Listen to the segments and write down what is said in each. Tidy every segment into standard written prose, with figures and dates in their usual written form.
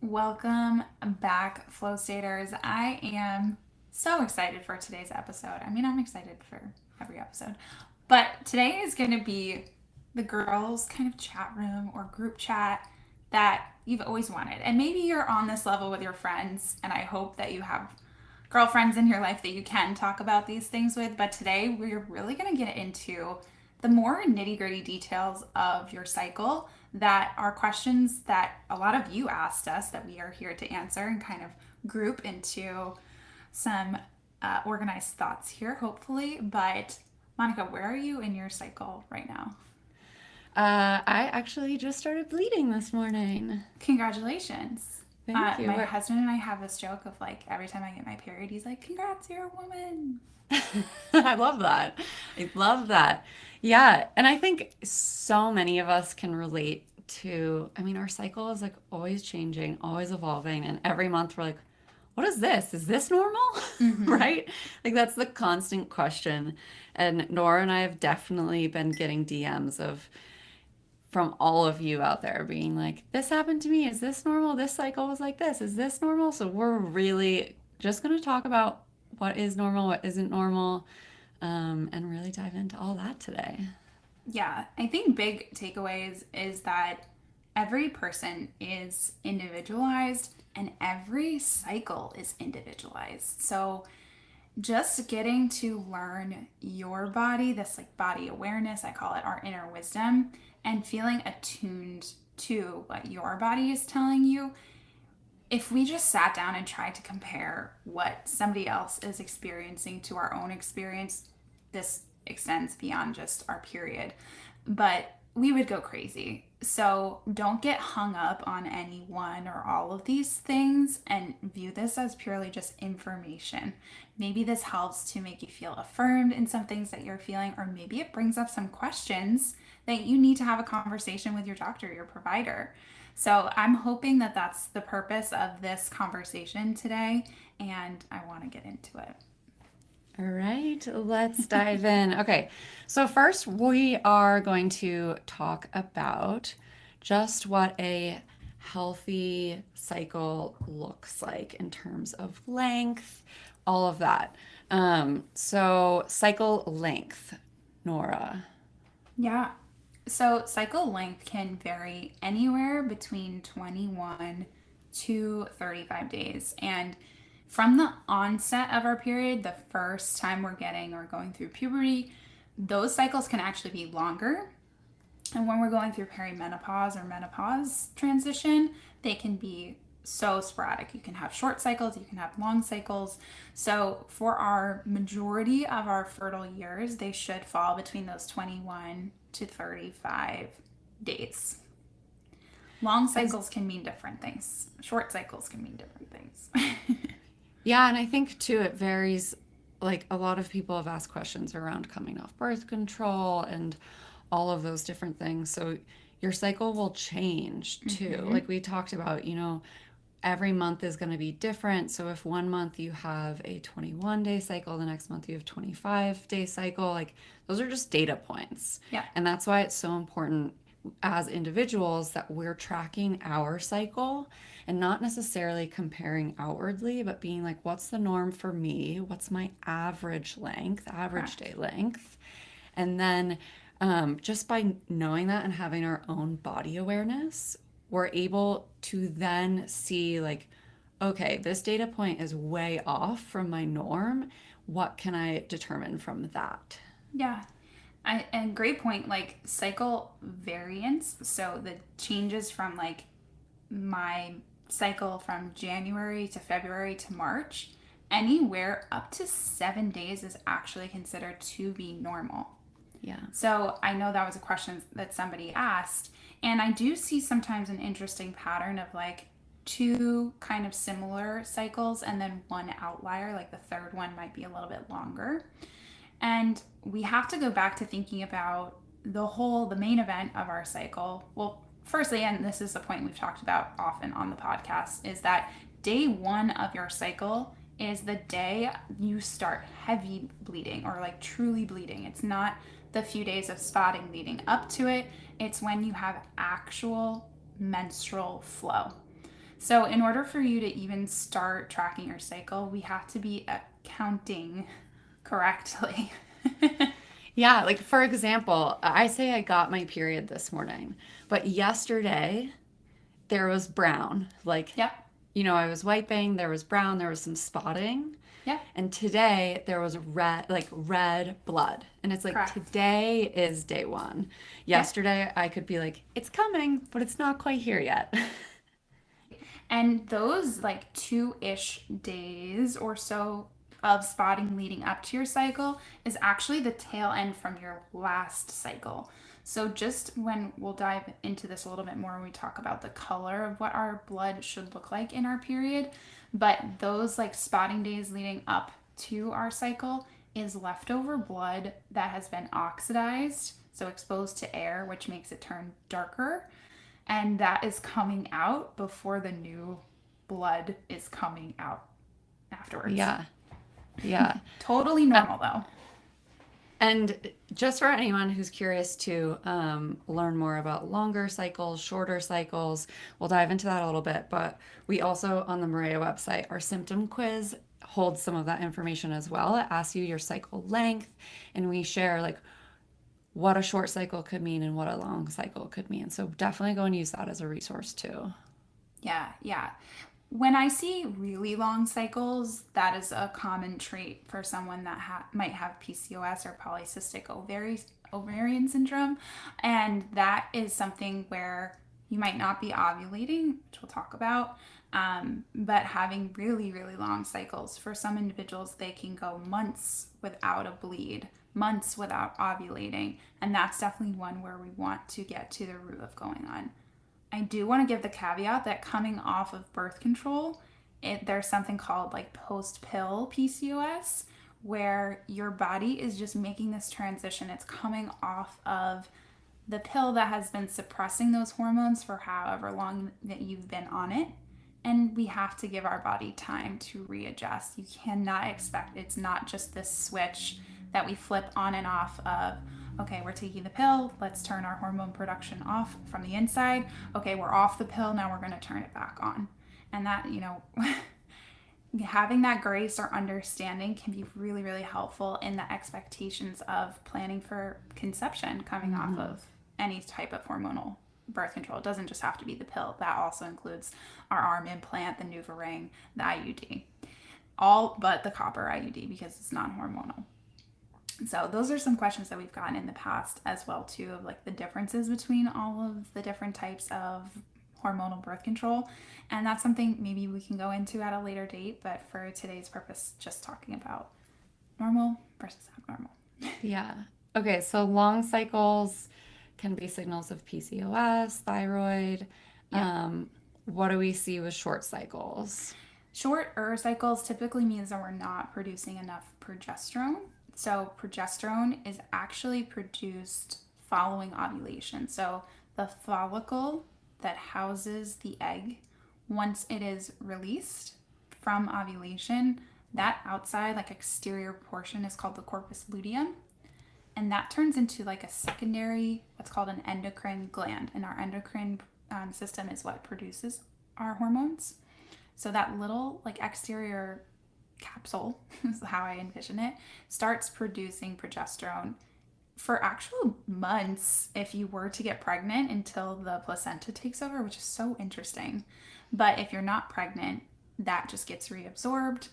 Welcome back, Flow Staters. I am so excited for today's episode. I mean, I'm excited for every episode, but today is going to be the girls' kind of chat room or group chat that you've always wanted. And maybe you're on this level with your friends, and I hope that you have girlfriends in your life that you can talk about these things with. But today, we're really going to get into the more nitty gritty details of your cycle that are questions that a lot of you asked us that we are here to answer and kind of group into some organized thoughts here, hopefully. But Monica, where are you in your cycle right now? I actually just started bleeding this morning. Congratulations. Thank you. My husband and I have this joke of like every time I get my period, he's like, "Congrats, you're a woman." I love that. I love that. Yeah, and I think so many of us can relate to, I mean, our cycle is like always changing, always evolving, and every month we're like, what is this? Is this normal? Mm-hmm. Right? Like that's the constant question. And Nora and I have definitely been getting DMs of from all of you out there being like, this happened to me. Is this normal? This cycle was like this. Is this normal? So we're really just going to talk about what is normal, what isn't normal, and really dive into all that today. Yeah, I think big takeaways is that every person is individualized and every cycle is individualized. So just getting to learn your body, this like body awareness, I call it our inner wisdom, and feeling attuned to what your body is telling you. If we just sat down and tried to compare what somebody else is experiencing to our own experience, this extends beyond just our period, but we would go crazy. So don't get hung up on any one or all of these things and view this as purely just information. Maybe this helps to make you feel affirmed in some things that you're feeling, or maybe it brings up some questions that you need to have a conversation with your doctor, your provider. So I'm hoping that that's the purpose of this conversation today, and I want to get into it. All right, let's dive in. Okay, so first we are going to talk about just what a healthy cycle looks like in terms of length, all of that. So cycle length, Nora. Yeah. So cycle length can vary anywhere between 21 to 35 days. And from the onset of our period, the first time we're getting or going through puberty, those cycles can actually be longer. And when we're going through perimenopause or menopause transition, they can be so sporadic. You can have short cycles, you can have long cycles. So, for our majority of our fertile years, they should fall between those 21 to 35 days. Long As cycles can mean different things, short cycles can mean different things. Yeah, and I think too it varies. Like a lot of people have asked questions around coming off birth control and all of those different things. So your cycle will change too. Mm-hmm. Like we talked about, every month is going to be different. So if one month you have a 21-day cycle, the next month you have 25-day cycle, like those are just data points. Yeah. And that's why it's so important as individuals that we're tracking our cycle and not necessarily comparing outwardly, but being like, what's the norm for me? What's my average length, average Correct. day length? And then just by knowing that and having our own body awareness, we're able to then see, like, okay, this data point is way off from my norm. What can I determine from that? Yeah. And great point. Like cycle variance. So the changes from like my cycle from January to February to March, anywhere up to 7 days is actually considered to be normal. Yeah. So I know that was a question that somebody asked. And I do see sometimes an interesting pattern of like two kind of similar cycles and then one outlier, like the third one might be a little bit longer. And we have to go back to thinking about the main event of our cycle. Well, firstly, and this is the point we've talked about often on the podcast, is that day one of your cycle is the day you start heavy bleeding or like truly bleeding. It's not the few days of spotting leading up to it, it's when you have actual menstrual flow. So, in order for you to even start tracking your cycle, we have to be counting correctly. Yeah, like for example, I say I got my period this morning, but yesterday there was brown. Like, Yep, I was wiping, there was brown, there was some spotting. yep, And today there was red blood. And it's like correct. today is day one. Yep. Yesterday I could be like, it's coming, but it's not quite here yet. And those like 2-ish days or so of spotting leading up to your cycle is actually the tail end from your last cycle. So, just when we'll dive into this a little bit more when we talk about the color of what our blood should look like in our period, but those like spotting days leading up to our cycle is leftover blood that has been oxidized, so exposed to air, which makes it turn darker, and that is coming out before the new blood is coming out afterwards. Yeah. Yeah. Totally normal though. And just for anyone who's curious to learn more about longer cycles, shorter cycles, we'll dive into that a little bit. But we also, on the Maria website, our symptom quiz holds some of that information as well. It asks you your cycle length, and we share like what a short cycle could mean and what a long cycle could mean. So definitely go and use that as a resource too. Yeah, yeah. When I see really long cycles, that is a common trait for someone that might have PCOS or polycystic ovarian syndrome. And that is something where you might not be ovulating, which we'll talk about, but having really, really long cycles. For some individuals, they can go months without a bleed, months without ovulating. And that's definitely one where we want to get to the root of going on. I do want to give the caveat that coming off of birth control, there's something called like post pill PCOS, where your body is just making this transition. It's coming off of the pill that has been suppressing those hormones for however long that you've been on it. And we have to give our body time to readjust. You cannot expect it's not just this switch that we flip on and off of, okay, we're taking the pill, let's turn our hormone production off from the inside. Okay, we're off the pill, now we're going to turn it back on. And that, having that grace or understanding can be really, really helpful in the expectations of planning for conception coming off of any type of hormonal birth control. It doesn't just have to be the pill. That also includes our arm implant, the NuvaRing, the IUD. All but the copper IUD because it's non-hormonal. So those are some questions that we've gotten in the past as well too, of like the differences between all of the different types of hormonal birth control. And that's something maybe we can go into at a later date, but for today's purpose, just talking about normal versus abnormal. Yeah. Okay, so long cycles can be signals of PCOS, thyroid. Yeah. What do we see with short cycles? Shorter cycles typically means that we're not producing enough progesterone. So progesterone is actually produced following ovulation. So the follicle that houses the egg, once it is released from ovulation, that outside, like exterior portion is called the corpus luteum. And that turns into like a secondary, what's called an endocrine gland. And our endocrine system is what produces our hormones. So that little like exterior capsule is how I envision it, starts producing progesterone for actual months if you were to get pregnant until the placenta takes over, which is so interesting. But if you're not pregnant, that just gets reabsorbed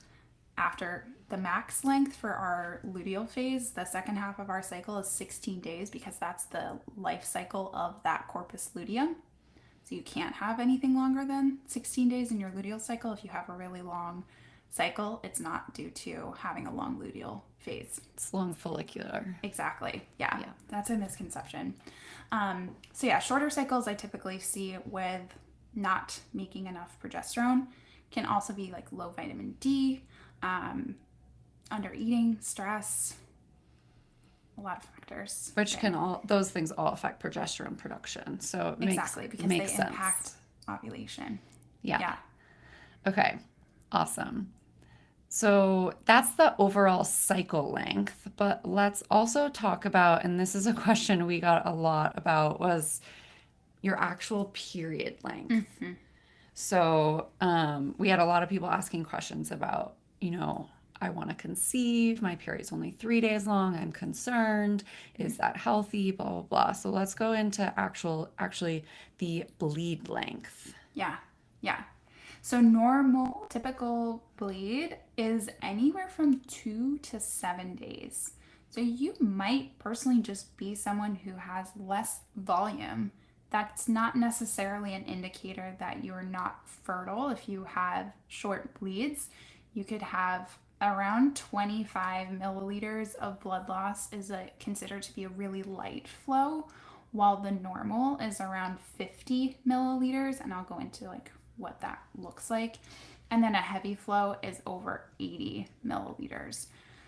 after the max length for our luteal phase. The second half of our cycle is 16 days because that's the life cycle of that corpus luteum. So you can't have anything longer than 16 days in your luteal cycle. If you have a really long cycle, it's not due to having a long luteal phase. It's long follicular. Exactly. Yeah. Yeah. That's a misconception. So yeah, shorter cycles I typically see with not making enough progesterone. Can also be like low vitamin D, under eating, stress, a lot of factors. Which can those things all affect progesterone production. So it exactly because makes they sense. impact ovulation. Yeah. Yeah. Okay. Awesome. So that's the overall cycle length, but let's also talk about, and this is a question we got a lot about, was your actual period length. So we had a lot of people asking questions about, I want to conceive, my period's only 3 days long, I'm concerned, is that healthy, blah, blah, blah. So let's go into actually the bleed length. Yeah. Yeah. So normal, typical bleed is anywhere from 2 to 7 days. So you might personally just be someone who has less volume. That's not necessarily an indicator that you're not fertile. If you have short bleeds, you could have around 25 milliliters of blood loss is considered to be a really light flow, while the normal is around 50 milliliters, and I'll go into like what that looks like. And then a heavy flow is over 80 milliliters.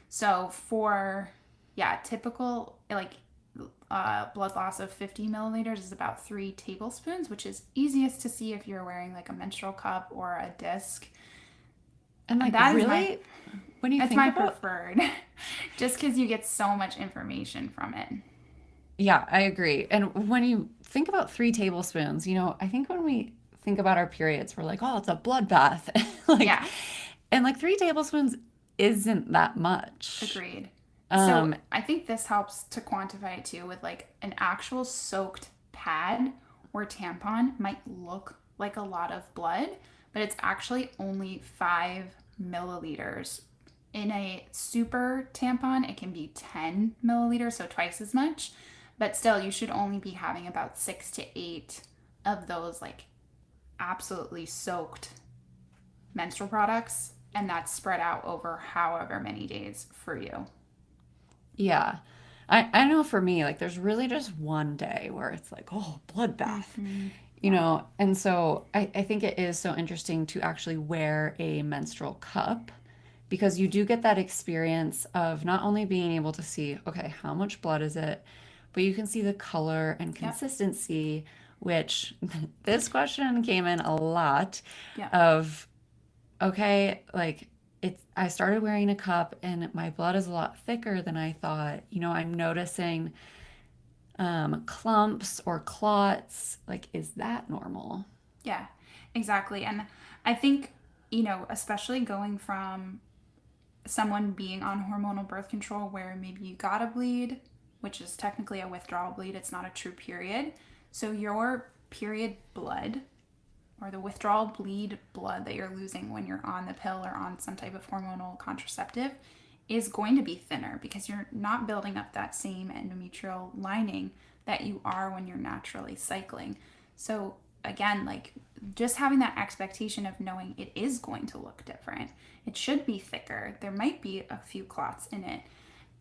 So for, yeah, typical like blood loss of 50 milliliters is about 3 tablespoons, which is easiest to see if you're wearing like a menstrual cup or a disc. And And like that is my really, when you that's think my about, preferred, just because you get so much information from it. yeah, I agree. And when you think about 3 tablespoons, I think when we think about our periods, we're like, oh, it's a bloodbath. Like, Yeah, and like 3 tablespoons isn't that much. agreed. So Um, I think this helps to quantify it too with like an actual soaked pad or tampon might look like a lot of blood, but it's actually only 5 milliliters. In a super tampon, it can be 10 milliliters, so twice as much. But still, you should only be having about 6 to 8 of those like absolutely soaked menstrual products, and that's spread out over however many days for you. yeah. I know for me, like there's really just one day where it's like, oh, bloodbath, Yeah. and so I think it is so interesting to actually wear a menstrual cup because you do get that experience of not only being able to see, okay, how much blood is it, but you can see the color and Yep. consistency, which this question came in a lot Yep. of, okay, like I started wearing a cup and my blood is a lot thicker than I thought. I'm noticing clumps or clots. Like, is that normal? Yeah. Exactly. And I think, especially going from someone being on hormonal birth control where maybe you got a bleed, which is technically a withdrawal bleed, it's not a true period. So your period blood or the withdrawal bleed blood that you're losing when you're on the pill or on some type of hormonal contraceptive is going to be thinner because you're not building up that same endometrial lining that you are when you're naturally cycling. So, again, like just having that expectation of knowing it is going to look different, it should be thicker. There might be a few clots in it.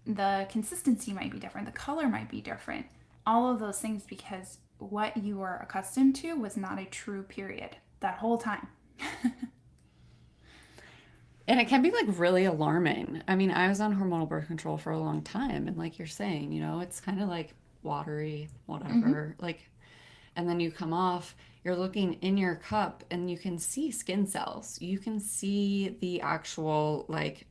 The consistency might be different. The color might be different. All of those things because what you were accustomed to was not a true period that whole time. And it can be like really alarming. I mean, I was on hormonal birth control for a long time, and like you're saying, it's kind of like watery, Mm-hmm. whatever. Like, and then you come off, you're looking in your cup and you can see skin cells. You can see the actual like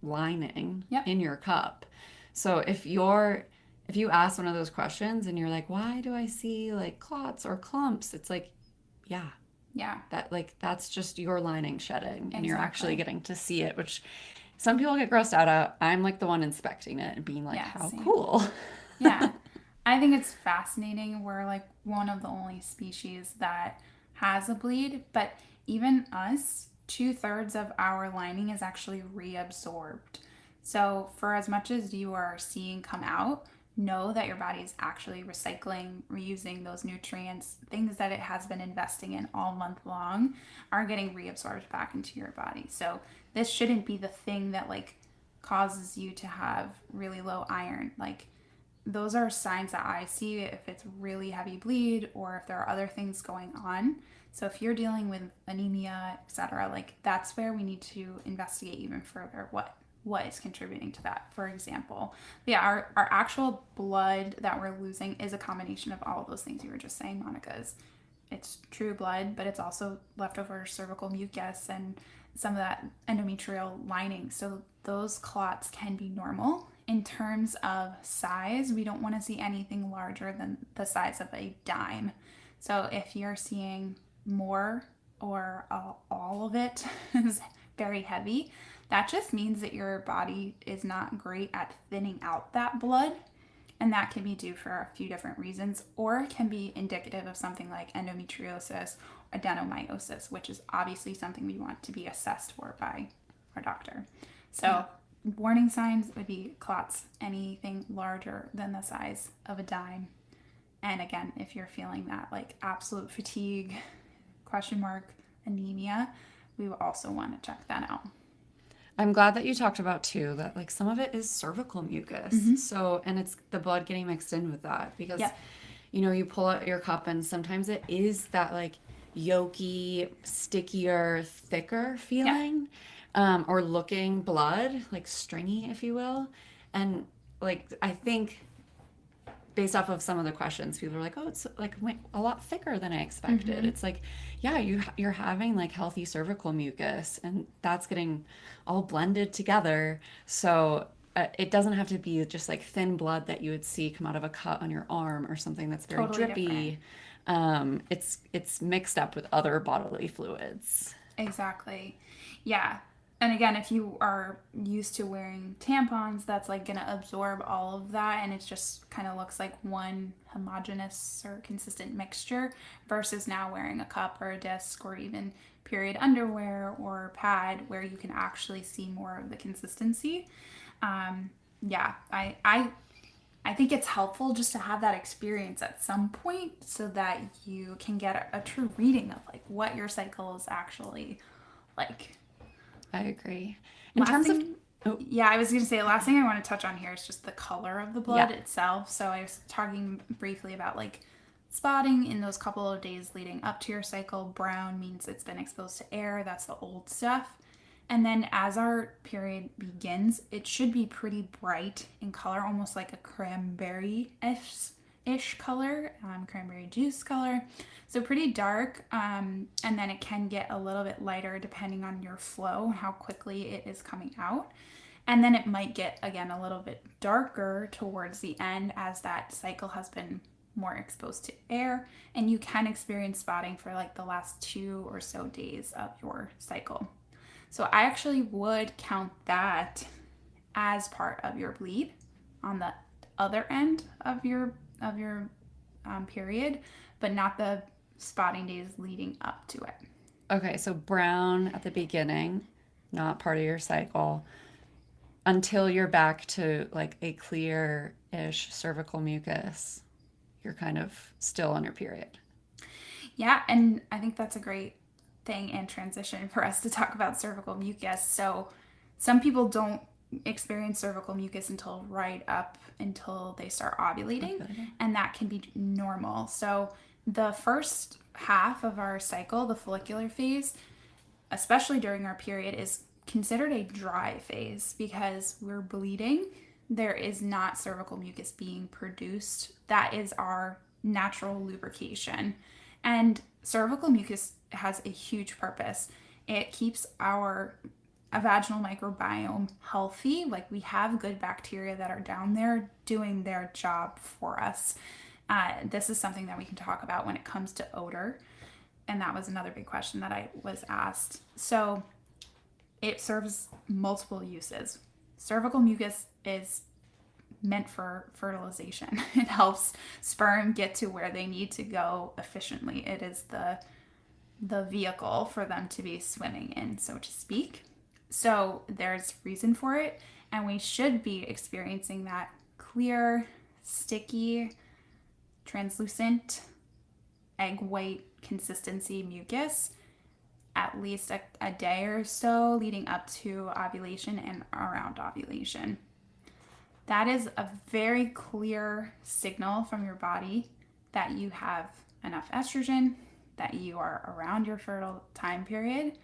lining Yep. in your cup. So if you ask one of those questions and you're like, why do I see like clots or clumps? It's like, yeah, Yeah. that's just your lining shedding and you're actually Exactly. getting to see it, which some people get grossed out at. I'm like the one inspecting it and being like, Yeah. how Same. cool. Yeah. I think it's fascinating. We're like one of the only species that has a bleed, but even us, 2/3 of our lining is actually reabsorbed. So, for as much as you are seeing come out, know that your body is actually recycling, reusing those nutrients, things that it has been investing in all month long are getting reabsorbed back into your body. So, this shouldn't be the thing that like causes you to have really low iron. Like, those are signs that I see if it's really heavy bleed or if there are other things going on. So if you're dealing with anemia, etc., like that's where we need to investigate even further what is contributing to that. For example, yeah, our actual blood that we're losing is a combination of all of those things you were just saying, Monica. It's true blood, but it's also leftover cervical mucus and some of that endometrial lining. So those clots can be normal. In terms of size, we don't want to see anything larger than the size of a dime. So if you're seeing more or all of it is very heavy, that just means that your body is not great at thinning out that blood. And that can be due for a few different reasons, or it can be indicative of something like endometriosis, adenomyosis, which is obviously something we want to be assessed for by our doctor. So, warning signs would be clots, anything larger than the size of a dime. And again, if you're feeling that like absolute fatigue, question mark, anemia, we will also want to check that out. I'm glad that you talked about too that like some of it is cervical mucus. So, and it's the blood getting mixed in with that because, Yep. you pull out your cup and sometimes it is that like yolky, stickier, thicker Yep. feeling, or looking blood, like stringy, if you will. And like, I think based off of some of the questions, people are like, "Oh, it's like a lot thicker than I expected." Mm-hmm. It's like, yeah, you're having like healthy cervical mucus, and that's getting all blended together. So it doesn't have to be just like thin blood that you would see come out of a cut on your arm or something that's very Totally different. drippy. It's mixed up with other bodily fluids. Exactly. Yeah. And again, if you are used to wearing tampons, that's like going to absorb all of that and it just kind of looks like one homogeneous or consistent mixture versus now wearing a cup or a disc or even period underwear or pad where you can actually see more of the consistency. Yeah, I think it's helpful just to have that experience at some point so that you can get a true reading of like what your cycle is actually like. I agree. In Last terms of, thing, oh, yeah, I was going to say the last thing I want to touch on here is just the color of the blood yeah. itself. So I was talking briefly about like spotting in those couple of days leading up to your cycle. Brown means it's been exposed to air, that's the old stuff. And then as our period begins, it should be pretty bright in color, almost like a cranberry-ish color, cranberry juice color. So pretty dark, and then it can get a little bit lighter depending on your flow, how quickly it is coming out. And then it might get, again, a little bit darker towards the end as that cycle has been more exposed to air. And you can experience spotting for like the last 2 or so days of your cycle. So I actually would count that as part of your bleed on the other end of your period, but not the spotting days leading up to it. Okay, so brown at the beginning, not part of your cycle, until you're back to like a clear-ish cervical mucus. You're kind of still on your period. Yeah, and I think that's a great thing and transition for us to talk about cervical mucus. So some people don't experience cervical mucus until right up until they start ovulating, Okay. and that can be normal. So the first half of our cycle, the follicular phase, especially during our period, is considered a dry phase because we're bleeding. There is not cervical mucus being produced. That is our natural lubrication. And cervical mucus has a huge purpose. It keeps our vaginal microbiome healthy. Like we have good bacteria that are down there doing their job for us. This is something that we can talk about when it comes to odor. And that was another big question that I was asked. So it serves multiple uses. Cervical mucus is meant for fertilization. It helps sperm get to where they need to go efficiently. It is the vehicle for them to be swimming in, so to speak. So there's reason for it, and we should be experiencing that clear, sticky, translucent, egg white consistency mucus at least a day or so leading up to ovulation and around ovulation. That is a very clear signal from your body that you have enough estrogen, that you are around your fertile time period.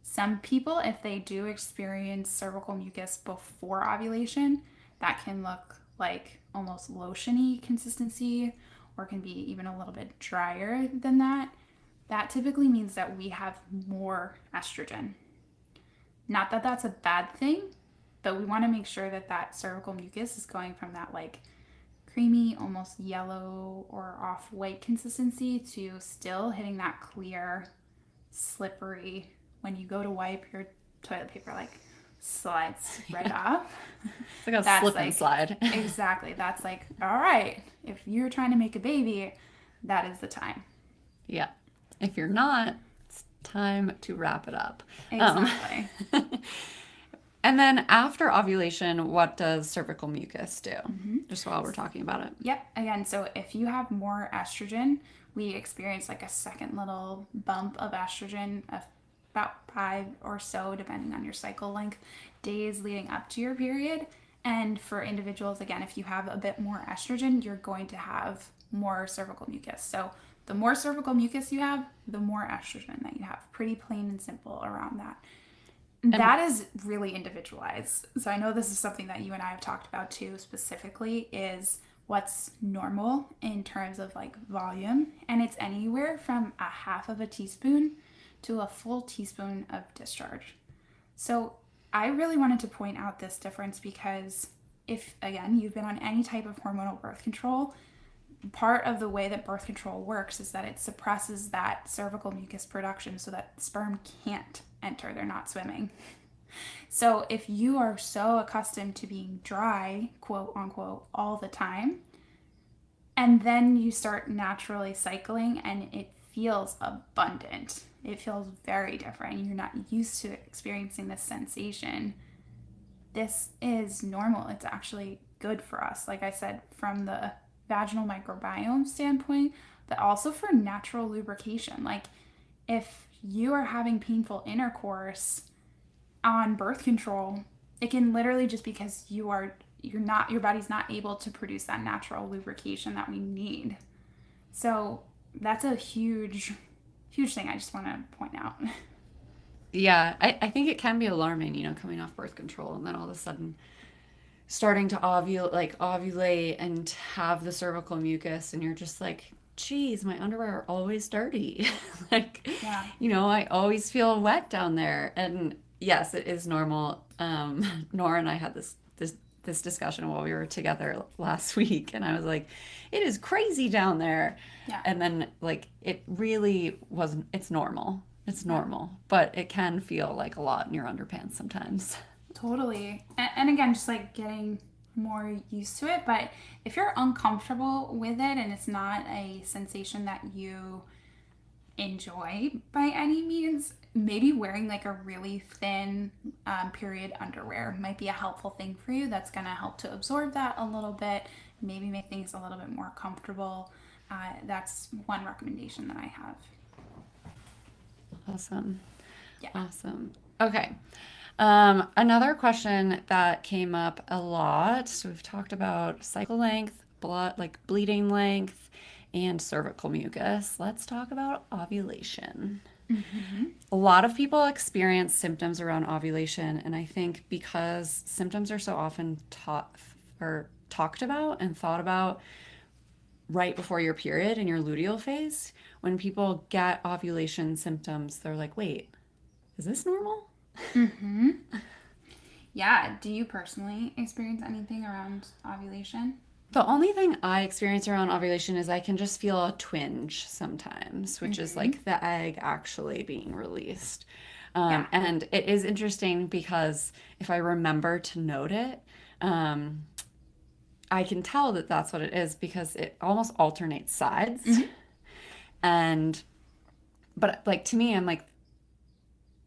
Some people, if they do experience cervical mucus before ovulation, that can look like almost lotiony consistency or can be even a little bit drier than that. That typically means that we have more estrogen. Not that that's a bad thing, but we want to make sure that that cervical mucus is going from that like creamy, almost yellow or off-white consistency to still hitting that clear, slippery. When you go to wipe, your toilet paper like slides right off. It's like a That's slip and like, slide. exactly. That's like, all right, if you're trying to make a baby, that is the time. Yeah. If you're not, it's time to wrap it up. Um, Exactly. and then after ovulation, what does cervical mucus do? Hmm. Just while we're talking about it. Yep. Again, so if you have more estrogen, we experience like a second little bump of estrogen of about 5 or so, depending on your cycle length, days leading up to your period. And for individuals, again, if you have a bit more estrogen, you're going to have more cervical mucus. So the more cervical mucus you have, the more estrogen that you have. Pretty plain and simple around that. And That is really individualized. So I know this is something that you and I have talked about too, specifically, is what's normal in terms of like volume. And it's anywhere from a half of a teaspoon to a full teaspoon of discharge. So I really wanted to point out this difference because if, again, you've been on any type of hormonal birth control, part of the way that birth control works is that it suppresses that cervical mucus production so that sperm can't enter. They're not swimming. So if you are so accustomed to being dry, quote unquote, all the time, and then you start naturally cycling and it feels abundant, it feels very different. You're not used to experiencing this sensation. This is normal. It's actually good for us. Like I said, from the vaginal microbiome standpoint, but also for natural lubrication. Like if you are having painful intercourse on birth control, it can literally just because you're not, your body's not able to produce that natural lubrication that we need. So that's a huge thing I just want to point out. yeah, I think it can be alarming, coming off birth control and then all of a sudden starting to ovulate and have the cervical mucus, and you're just like, geez, my underwear are always dirty. Like, Yeah. I always feel wet down there. And yes, it is normal. Nora and I had this discussion while we were together last week, and I was like, it is crazy down there. Yeah. And then like it really wasn't, it's normal. It's Yeah. normal, but it can feel like a lot in your underpants sometimes. Totally. And again, just like getting more used to it. But if you're uncomfortable with it and it's not a sensation that you enjoy by any means, maybe wearing like a really thin period underwear might be a helpful thing for you. That's going to help to absorb that a little bit, maybe make things a little bit more comfortable. That's one recommendation that I have. Awesome. Yeah. Awesome. Okay. Another question that came up a lot. So we've talked about cycle length, blood, like bleeding length, and cervical mucus. Let's talk about ovulation. Mm-hmm. A lot of people experience symptoms around ovulation, and I think because symptoms are so often taught or talked about and thought about right before your period in your luteal phase, when people get ovulation symptoms, they're like, wait, is this normal? Mm-hmm. Yeah. Do you personally experience anything around ovulation? The only thing I experience around ovulation is I can just feel a twinge sometimes, which is Mm-hmm. like the egg actually being released. Yeah. And it is interesting because if I remember to note it, um, I can tell that that's what it is because it almost alternates sides. Mm-hmm. And, but like to me, I'm like,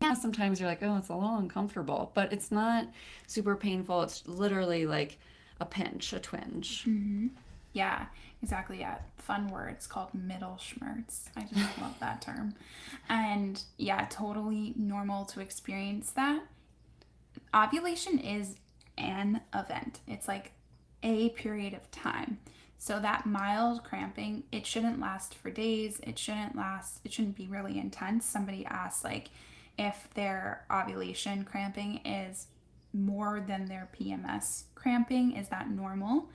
yeah, sometimes you're like, oh, it's a little uncomfortable, but it's not super painful. It's literally like a pinch, a twinge. Mm-hmm. Yeah, exactly. Yeah, fun word. It's called middle schmerz. I just love that term. And yeah, totally normal to experience that. Ovulation is an event. It's like a period of time. So that mild cramping, it shouldn't last for days. It shouldn't be really intense. Somebody asked like if their ovulation cramping is more than their PMS cramping, is that normal?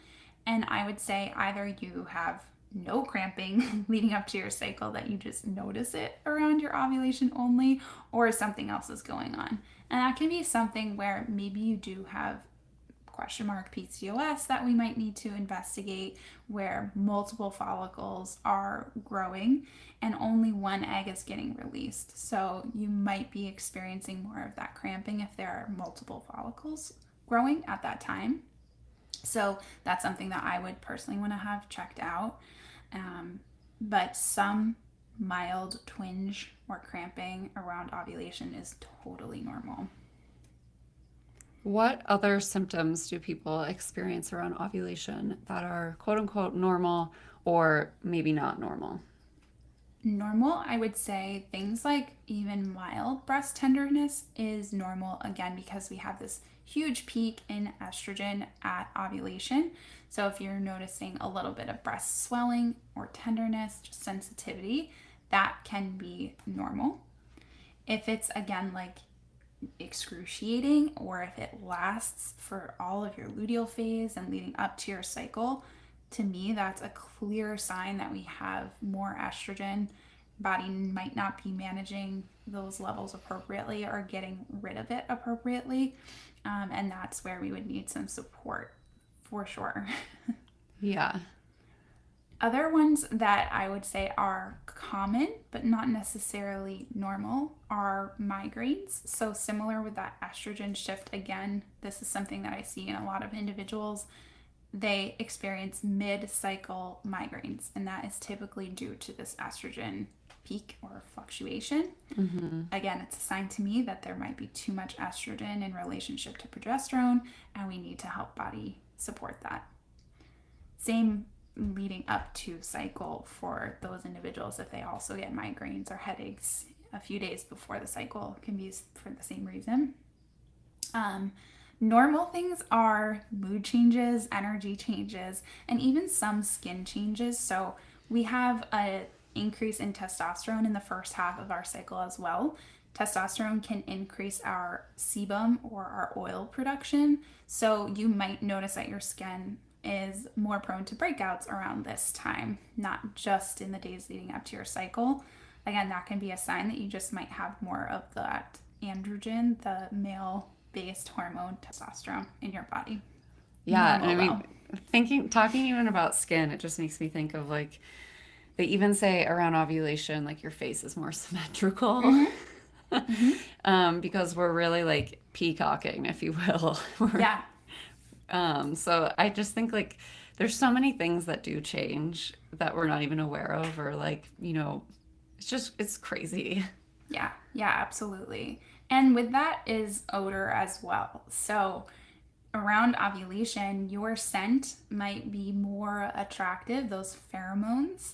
And I would say either you have no cramping leading up to your cycle that you just notice it around your ovulation only, or something else is going on. And that can be something where maybe you do have question mark PCOS that we might need to investigate, where multiple follicles are growing and only one egg is getting released. So you might be experiencing more of that cramping if there are multiple follicles growing at that time. So that's something that I would personally want to have checked out. But some mild twinge or cramping around ovulation is totally normal. What other symptoms do people experience around ovulation that are quote unquote normal or maybe not normal? Normal, I would say things like even mild breast tenderness is normal, again, because we have this huge peak in estrogen at ovulation. So if you're noticing a little bit of breast swelling or tenderness, just sensitivity, that can be normal. If it's again like excruciating, or if it lasts for all of your luteal phase and leading up to your cycle, to me that's a clear sign that we have more estrogen. Body might not be managing those levels appropriately or getting rid of it appropriately, and that's where we would need some support for sure. Yeah. Other ones that I would say are common but not necessarily normal are migraines. So, similar with that estrogen shift, again, this is something that I see in a lot of individuals. They experience mid cycle migraines, and that is typically due to this estrogen peak or fluctuation. Again, it's a sign to me that there might be too much estrogen in relationship to progesterone, and we need to help body support that. Same leading up to cycle for those individuals. If they also get migraines or headaches a few days before the cycle, can be for the same reason. Normal things are mood changes, energy changes, and even some skin changes. So we have an increase in testosterone in the first half of our cycle as well. Testosterone can increase our sebum or our oil production. So you might notice that your skin is more prone to breakouts around this time, not just in the days leading up to your cycle. Again, that can be a sign that you just might have more of that androgen, the male based hormone testosterone in your body. Yeah. And I Normal mean, though. talking even about skin, it just makes me think of like, they even say around ovulation, like your face is more symmetrical. Mm-hmm. Mm-hmm. Because we're really like peacocking, if you will. We're, Yeah. so I just think like there's so many things that do change that we're not even aware of, or like, it's crazy. Yeah. Yeah, absolutely. And with that is odor as well. So around ovulation, your scent might be more attractive, those pheromones,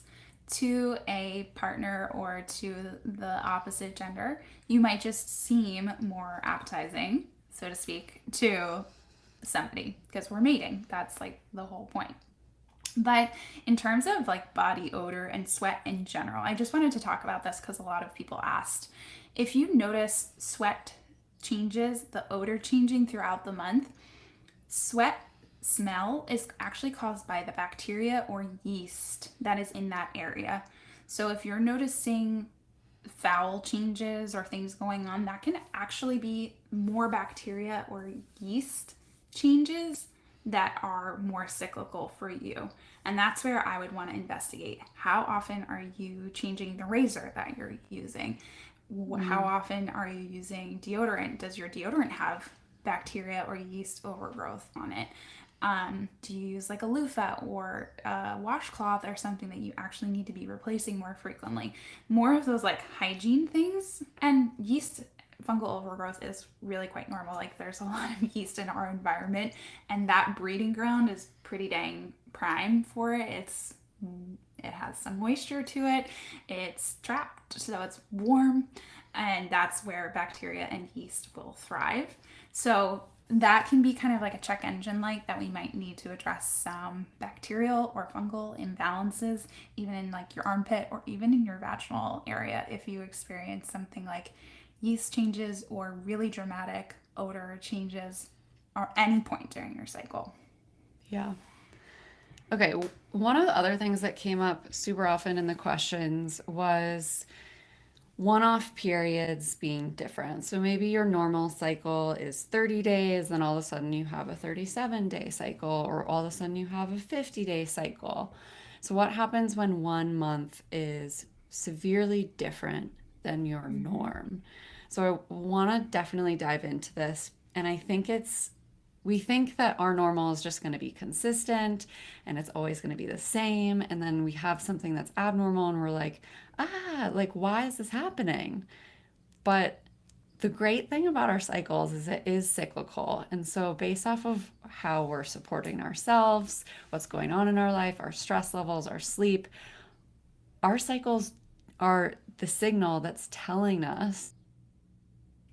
to a partner or to the opposite gender. You might just seem more appetizing, so to speak, to somebody because we're mating. That's like the whole point. But in terms of like body odor and sweat in general, I just wanted to talk about this because a lot of people asked. If you notice sweat changes, the odor changing throughout the month, sweat smell is actually caused by the bacteria or yeast that is in that area. So if you're noticing foul changes or things going on, that can actually be more bacteria or yeast changes that are more cyclical for you. And that's where I would want to investigate. How often are you changing the razor that you're using? How Mm. often are you using deodorant? Does your deodorant have bacteria or yeast overgrowth on it? Do you use like a loofah or a washcloth or something that you actually need to be replacing more frequently? More of those like hygiene things, and yeast fungal overgrowth is really quite normal. Like there's a lot of yeast in our environment, and that breeding ground is pretty dang prime for it. It has some moisture to it. It's trapped, so it's warm, and that's where bacteria and yeast will thrive. So that can be kind of like a check engine light that we might need to address some bacterial or fungal imbalances, even in like your armpit or even in your vaginal area if you experience something like yeast changes or really dramatic odor changes or any point during your cycle. Yeah. Okay. One of the other things that came up super often in the questions was one-off periods being different. So maybe your normal cycle is 30 days, then all of a sudden you have a 37-day cycle, or all of a sudden you have a 50-day cycle. So what happens when one month is severely different than your Mm-hmm. norm? So I want to definitely dive into this. And I think we think that our normal is just going to be consistent and it's always going to be the same. And then we have something that's abnormal and we're like, like, why is this happening? But the great thing about our cycles is it is cyclical. And so, based off of how we're supporting ourselves, what's going on in our life, our stress levels, our sleep, our cycles are the signal that's telling us,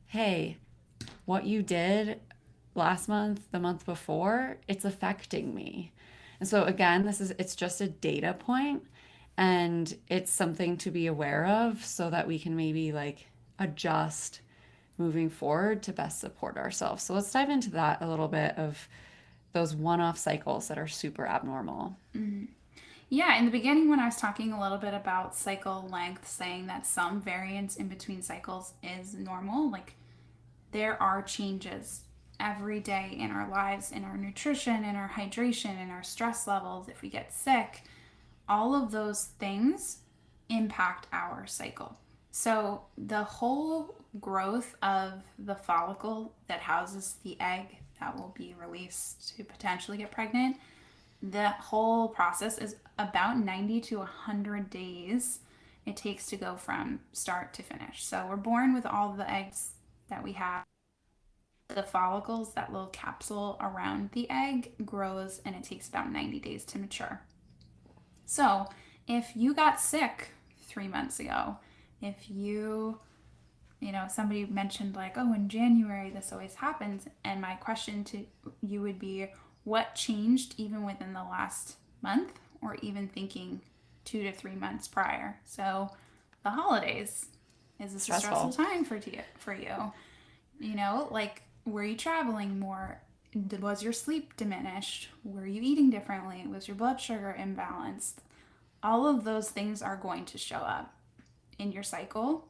hey, what you did last month, the month before, it's affecting me. And so again, it's just a data point and it's something to be aware of so that we can maybe like adjust moving forward to best support ourselves. So let's dive into that a little bit of those one-off cycles that are super abnormal. Mm-hmm. Yeah, in the beginning, when I was talking a little bit about cycle length, saying that some variance in between cycles is normal, like there are changes every day in our lives, in our nutrition, in our hydration, in our stress levels. If we get sick, all of those things impact our cycle. So, the whole growth of the follicle that houses the egg that will be released to potentially get pregnant, the whole process is about 90 to 100 days it takes to go from start to finish. So, we're born with all the eggs that we have. The follicles, that little capsule around the egg, grows and it takes about 90 days to mature. So, if you got sick 3 months ago, if somebody mentioned, like, oh, in January this always happens, and my question to you would be, what changed even within the last month, or even thinking 2 to 3 months prior? So, the holidays, is this a stressful Stressful. time for you? Like, were you traveling more? Was your sleep diminished? Were you eating differently? Was your blood sugar imbalanced? All of those things are going to show up in your cycle.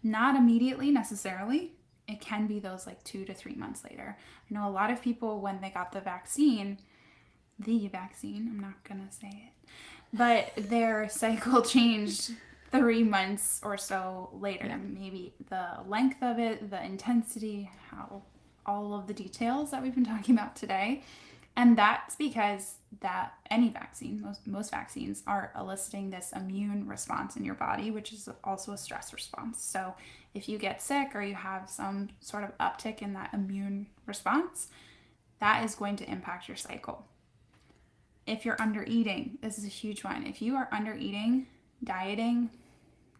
Not immediately necessarily. It can be those like 2 to 3 months later. I know a lot of people, when they got the vaccine, I'm not going to say it, but their cycle changed 3 months or so later. Yeah. Maybe the length of it, the intensity, how all of the details that we've been talking about today. And that's because that any vaccine, most vaccines are eliciting this immune response in your body, which is also a stress response. So if you get sick or you have some sort of uptick in that immune response, that is going to impact your cycle. If you're under eating, this is a huge one. If you are under eating, dieting,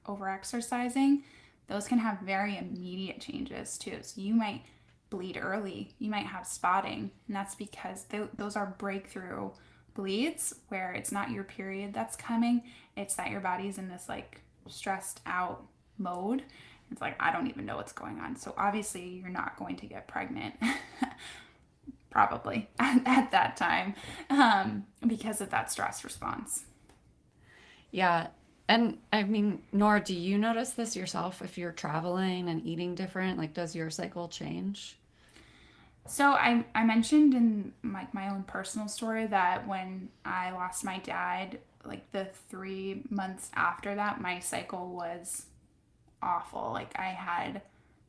over exercising, those can have very immediate changes too. So you might bleed early, you might have spotting, and that's because those are breakthrough bleeds where it's not your period that's coming, it's that your body's in this like stressed out mode. It's like, I don't even know what's going on. So obviously, you're not going to get pregnant. Probably at that time, because of that stress response. Yeah. And I mean, Nora, do you notice this yourself if you're traveling and eating different? Like, does your cycle change? So I mentioned in my own personal story that when I lost my dad, like the 3 months after that, my cycle was awful. Like I had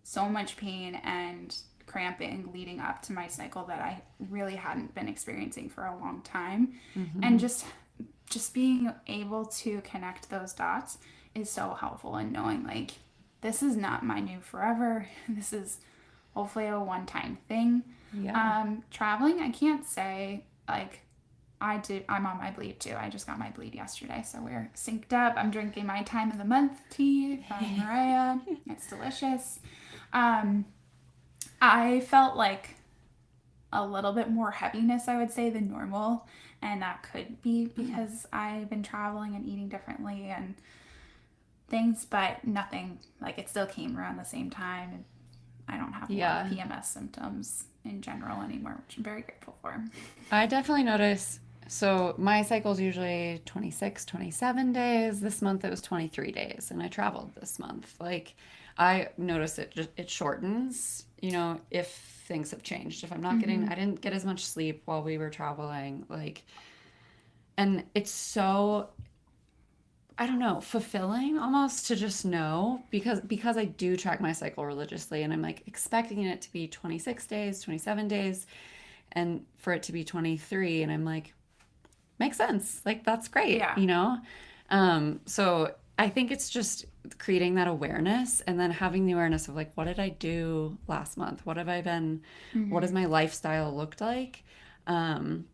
so much pain and cramping leading up to my cycle that I really hadn't been experiencing for a long time. And Hmm. just being able to connect those dots is so helpful in knowing, like, this is not my new forever. This is hopefully a one-time thing. Yeah. Traveling, I can't say, like, I'm on my bleed too. I just got my bleed yesterday, so we're synced up. I'm drinking my time of the month tea from Mariah. It's delicious. Um, I felt like a little bit more heaviness, I would say, than normal. And that could be because I've been traveling and eating differently and things, but nothing, like, it still came around the same time. And I don't have a lot of Yeah. PMS symptoms in general anymore, which I'm very grateful for. I definitely notice, So my cycle is usually 26, 27 days. This month it was 23 days, and I traveled this month. Like, I notice it shortens, if things have changed. If I'm not getting, Mm-hmm. I didn't get as much sleep while we were traveling, like, and it's so, I don't know, fulfilling almost to just know, because I do track my cycle religiously, and I'm like expecting it to be 26 days, 27 days, and for it to be 23, and I'm like, makes sense. Like, that's great, Yeah. So I think it's just creating that awareness, and then having the awareness of like, what did I do last month? What has Mm-hmm. my lifestyle looked like? Um,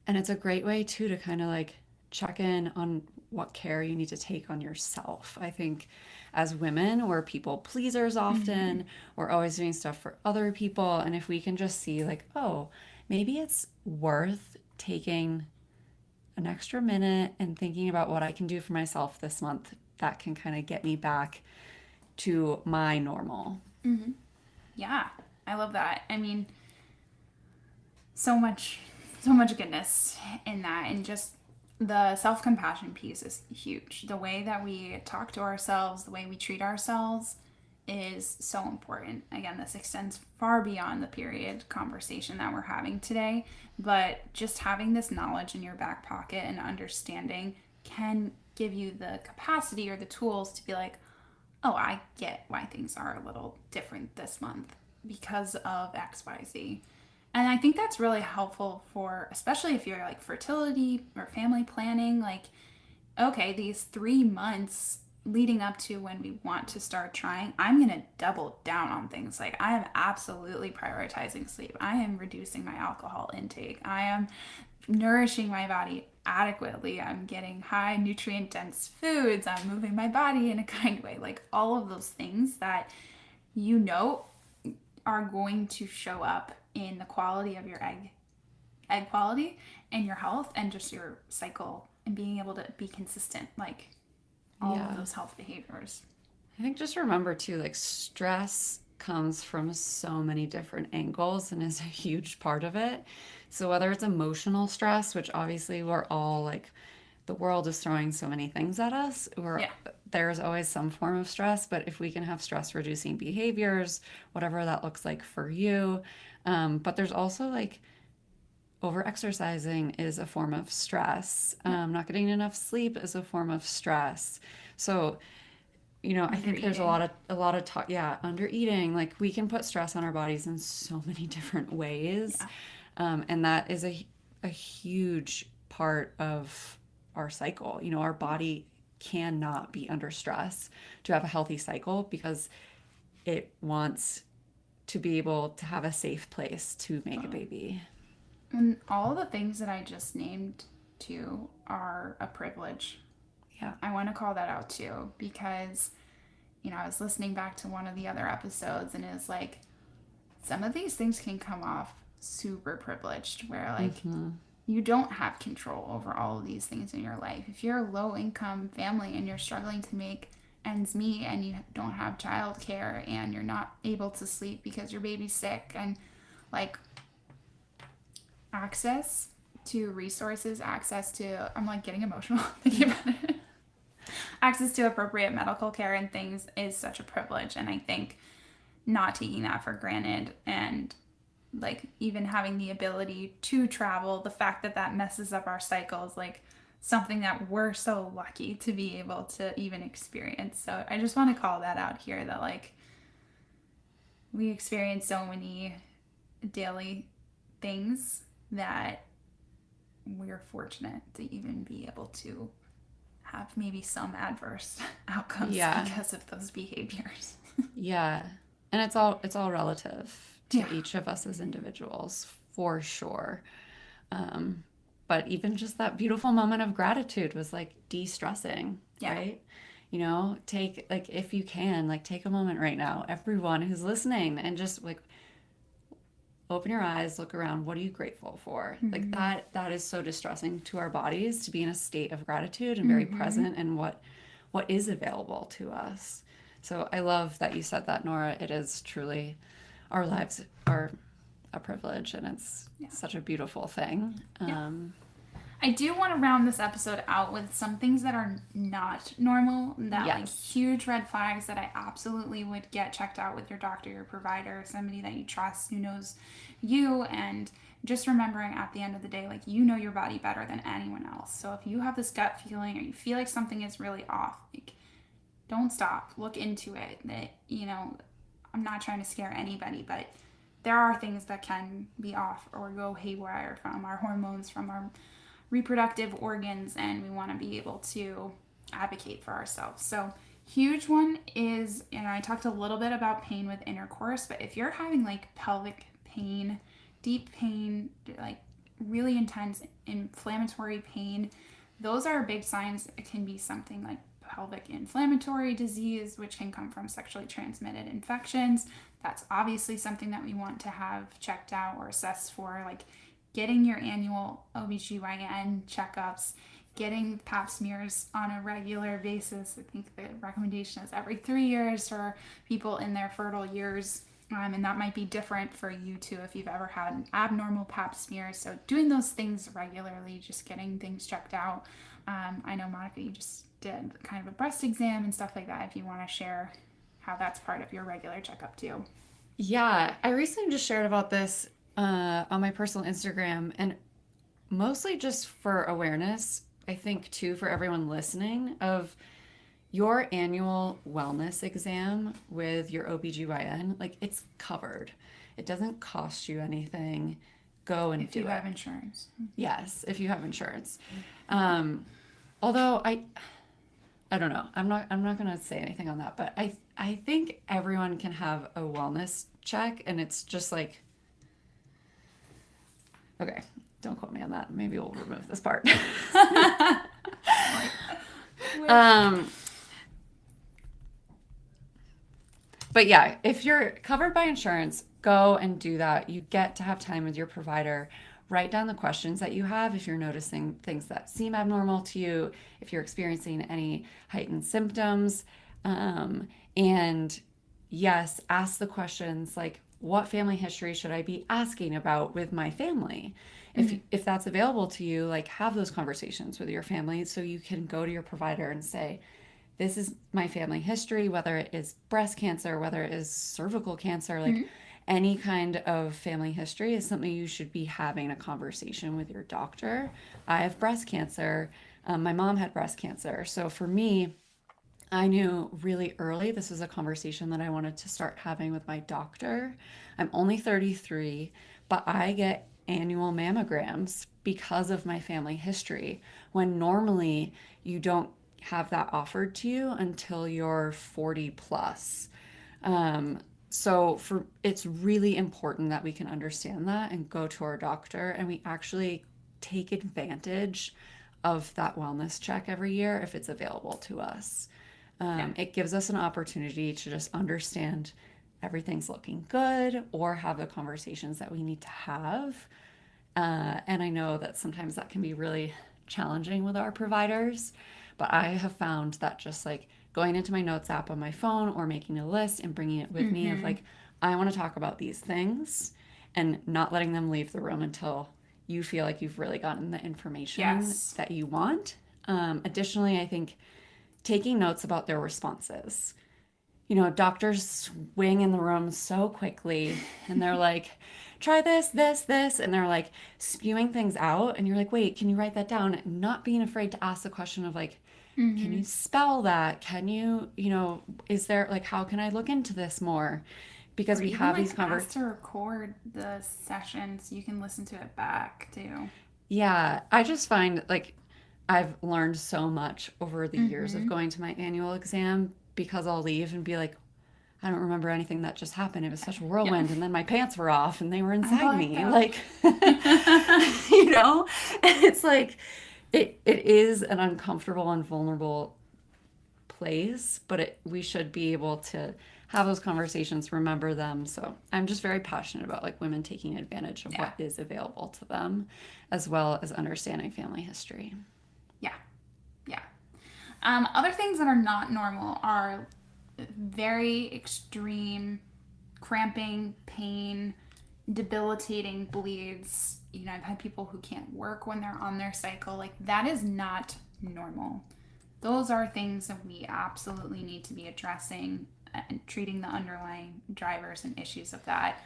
and it's a great way too to kind of like check in on what care you need to take on yourself. I think as women, we're people pleasers Mm-hmm. often. We're always doing stuff for other people. And if we can just see, like, oh, maybe it's worth taking an extra minute and thinking about what I can do for myself this month, that can kind of get me back to my normal. Mm-hmm. Yeah. I love that. I mean, so much goodness in that, and just the self-compassion piece is huge. The way that we talk to ourselves, the way we treat ourselves is so important. Again, this extends far beyond the period conversation that we're having today, but just having this knowledge in your back pocket and understanding can give you the capacity or the tools to be like, oh, I get why things are a little different this month because of XYZ. And I think that's really helpful for, especially if you're like fertility or family planning, like, okay, these 3 months leading up to when we want to start trying, I'm going to double down on things. Like, I am absolutely prioritizing sleep. I am reducing my alcohol intake. I am nourishing my body adequately. I'm getting high nutrient dense foods. I'm moving my body in a kind way. Like, all of those things that you know are going to show up in the quality of your egg quality and your health and just your cycle and being able to be consistent, like all of Yeah. those health behaviors. I think just remember too, like, stress comes from so many different angles and is a huge part of it. So whether it's emotional stress, which obviously we're all like, the world is throwing so many things at us, Yeah. there's always some form of stress, but if we can have stress reducing behaviors, whatever that looks like for you. But there's also like, over exercising is a form of stress. Yeah. Not getting enough sleep is a form of stress. So, I Under think there's eating. a lot of talk, yeah, under eating. Like, we can put stress on our bodies in so many different ways, Yeah. and that is a huge part of our cycle. Our Yeah. body cannot be under stress to have a healthy cycle, because it wants to be able to have a safe place to make a Totally. baby. And all the things that I just named too are a privilege. Yeah. I want to call that out too because, I was listening back to one of the other episodes and it's like some of these things can come off super privileged where like Mm-hmm. you don't have control over all of these things in your life. If you're a low income family and you're struggling to make ends meet and you don't have childcare and you're not able to sleep because your baby's sick and like access to resources, access to, I'm like getting emotional thinking about it. Access to appropriate medical care and things is such a privilege. And I think not taking that for granted and like even having the ability to travel, the fact that that messes up our cycles, like something that we're so lucky to be able to even experience. So I just want to call that out here that like we experience so many daily things that we're fortunate to even be able to have maybe some adverse outcomes Yeah. because of those behaviors. Yeah. And it's all relative Yeah. to each of us as individuals, for sure. Um, but even just that beautiful moment of gratitude was like de-stressing, Yeah. right? Take, like, if you can, like, take a moment right now, everyone who's listening, and just like open your eyes, look around. What are you grateful for? Like, Mm-hmm. that is so distressing to our bodies, to be in a state of gratitude and very Mm-hmm. present in what is available to us. So I love that you said that, Nora. It is truly, our lives are a privilege, and it's Yeah. such a beautiful thing. Yeah. I do want to round this episode out with some things that are not normal, that like Yes. huge red flags that I absolutely would get checked out with your doctor, your provider, somebody that you trust who knows you. And just remembering at the end of the day, like you know your body better than anyone else. So if you have this gut feeling or you feel like something is really off, like don't stop, look into it. That, you know, I'm not trying to scare anybody, but there are things that can be off or go haywire from our hormones, from our reproductive organs, and we want to be able to advocate for ourselves. So, huge one is, and I talked a little bit about pain with intercourse, but if you're having like pelvic pain, deep pain, like really intense inflammatory pain, those are big signs. It can be something like pelvic inflammatory disease, which can come from sexually transmitted infections. That's obviously something that we want to have checked out or assessed for, like getting your annual OBGYN checkups, getting pap smears on a regular basis. I think the recommendation is every 3 years for people in their fertile years. And that might be different for you too if you've ever had an abnormal pap smear. So doing those things regularly, just getting things checked out. I know, Monica, you just did kind of a breast exam and stuff like that. If you want to share how that's part of your regular checkup too. Yeah, I recently just shared about this on my personal Instagram, and mostly just for awareness, I think too for everyone listening of your annual wellness exam with your OBGYN, like it's covered. It doesn't cost you anything. Go and If you do it. have insurance. Yes, if you have insurance. Um, although I don't know. I'm not going to say anything on that, but I think everyone can have a wellness check, and it's just like, okay, don't quote me on that. Maybe we'll remove this part. um But yeah, if you're covered by insurance, go and do that. You get to have time with your provider. Write down the questions that you have if you're noticing things that seem abnormal to you, if you're experiencing any heightened symptoms. And yes, ask the questions like, what family history should I be asking about with my family? If that's available to you, like have those conversations with your family so you can go to your provider and say, this is my family history, whether it is breast cancer, whether it is cervical cancer, like Mm-hmm. any kind of family history is something you should be having a conversation with your doctor. I have breast cancer. My mom had breast cancer. So for me, I knew really early this was a conversation that I wanted to start having with my doctor. I'm only 33, but I get annual mammograms because of my family history, when normally you don't have that offered to you until you're 40 plus. Um, so for it's really important that we can understand that and go to our doctor and we actually take advantage of that wellness check every year if it's available to us. Yeah. It gives us an opportunity to just understand everything's looking good or have the conversations that we need to have. And I know that sometimes that can be really challenging with our providers, but I have found that just like going into my notes app on my phone or making a list and bringing it with me of Mm-hmm. like, I want to talk about these things and not letting them leave the room until you feel like you've really gotten the information Yes. that you want. Additionally, I think taking notes about their responses. You know, doctors swing in the room so quickly and they're like, try this, this, this. And they're like spewing things out. And you're like, wait, can you write that down? Not being afraid to ask the question of like, can Mm-hmm. you spell that? Can you, is there like, how can I look into this more? Because Or we even have like these ask conversations. to record the session so you can listen to it back too. Yeah, I just find like I've learned so much over the years of Mm-hmm. going to my annual exam because I'll leave and be like, I don't remember anything that just happened. It was such a Yeah. whirlwind, and then my pants were off and they were I inside blacked me. out. Like, you know, it's like it is an uncomfortable and vulnerable place, but we should be able to have those conversations, remember them. So I'm just very passionate about like women taking advantage of Yeah. what is available to them, as well as understanding family history. Yeah. Yeah. Other things that are not normal are very extreme cramping, pain, debilitating bleeds, I've had people who can't work when they're on their cycle. Like, that is not normal. Those are things that we absolutely need to be addressing and treating the underlying drivers and issues of that.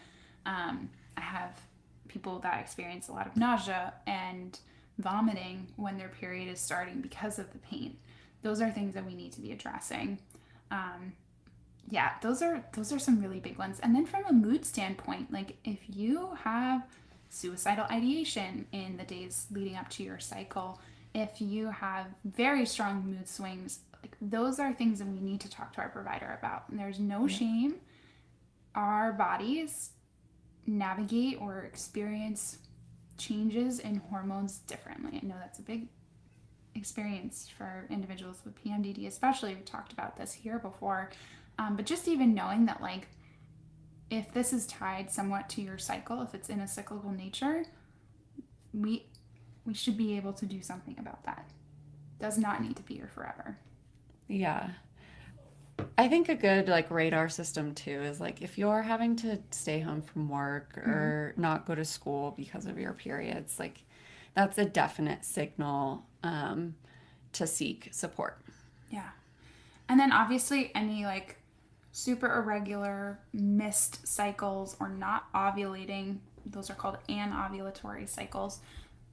I have people that experience a lot of nausea and vomiting when their period is starting because of the pain. Those are things that we need to be addressing. Um, yeah, those are some really big ones. And then from a mood standpoint, like if you have suicidal ideation in the days leading up to your cycle, if you have very strong mood swings, like those are things that we need to talk to our provider about. And there's no shame. Our bodies navigate or experience changes in hormones differently. I know that's a big experience for individuals with PMDD, especially. We talked about this here before. But just even knowing that, like, if this is tied somewhat to your cycle, if it's in a cyclical nature, we should be able to do something about that. Does not need to be here forever. Yeah. I think a good like radar system too is like if you're having to stay home from work Mm-hmm. or not go to school because of your periods, like that's a definite signal to seek support. Yeah. And then obviously any like super irregular missed cycles or not ovulating, those are called anovulatory cycles.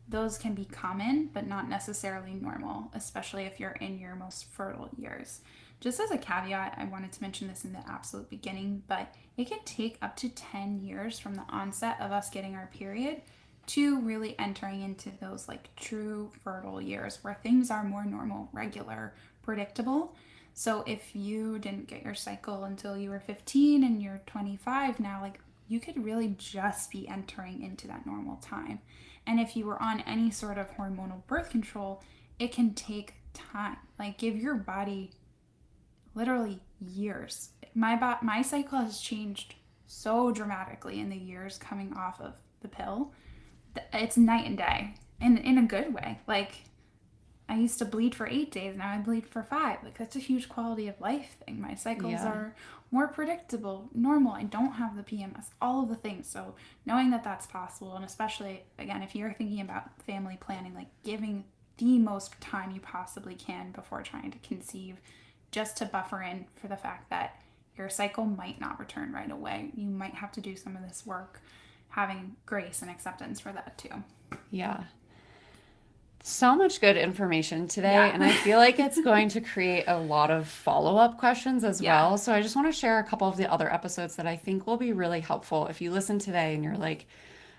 Those can be common, but not necessarily normal, especially if you're in your most fertile years. Just as a caveat, I wanted to mention this in the absolute beginning, but it can take up to 10 years from the onset of us getting our period to really entering into those like true fertile years where things are more normal, regular, predictable. So if you didn't get your cycle until you were 15 and you're 25 now, like you could really just be entering into that normal time. And if you were on any sort of hormonal birth control, it can take time. Like give your body literally years. My cycle has changed so dramatically in the years coming off of the pill. It's night and day, and in a good way. Like I used to bleed for 8 days, now I bleed for 5. Like that's a huge quality of life thing. My cycles Yeah. are more predictable, normal. I don't have the PMS, all of the things. So knowing that that's possible, and especially again, if you're thinking about family planning, like giving the most time you possibly can before trying to conceive, just to buffer in for the fact that your cycle might not return right away. You might have to do some of this work, having grace and acceptance for that too. Yeah. So much good information today, Yeah. and I feel like it's going to create a lot of follow-up questions as Yeah. well. So I just want to share a couple of the other episodes that I think will be really helpful if you listen today and you're like,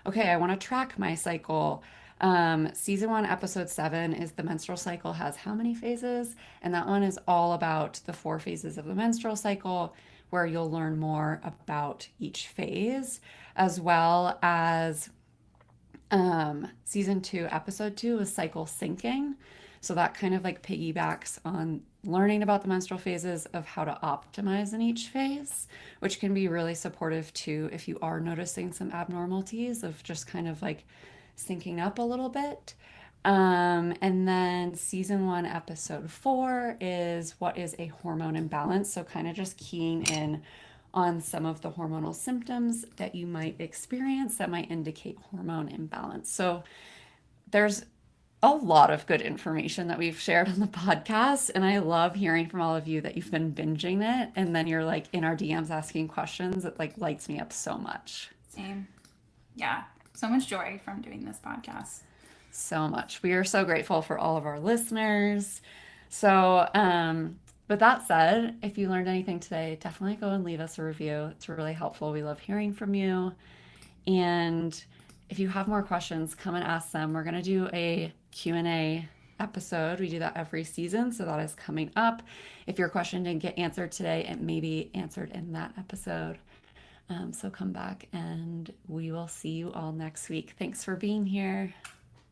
okay, I want to track my cycle. Season 1, episode 7 is the menstrual cycle has how many phases? And that one is all about the 4 phases of the menstrual cycle, where you'll learn more about each phase, as well as season 2, episode 2 is cycle syncing. So that kind of like piggybacks on learning about the menstrual phases of how to optimize in each phase, which can be really supportive too if you are noticing some abnormalities of just kind of like syncing up a little bit. And then season 1, episode 4 is what is a hormone imbalance. So kind of just keying in on some of the hormonal symptoms that you might experience that might indicate hormone imbalance. So there's a lot of good information that we've shared on the podcast. And I love hearing from all of you that you've been binging it. And then you're like in our DMs asking questions. It like lights me up so much. Same. Yeah. So much joy from doing this podcast. So much. We are so grateful for all of our listeners. So, with that said, if you learned anything today, definitely go and leave us a review. It's really helpful. We love hearing from you. And if you have more questions, come and ask them. We're going to do a Q&A episode. We do that every season, so that is coming up. If your question didn't get answered today, it may be answered in that episode. So come back and we will see you all next week. Thanks for being here.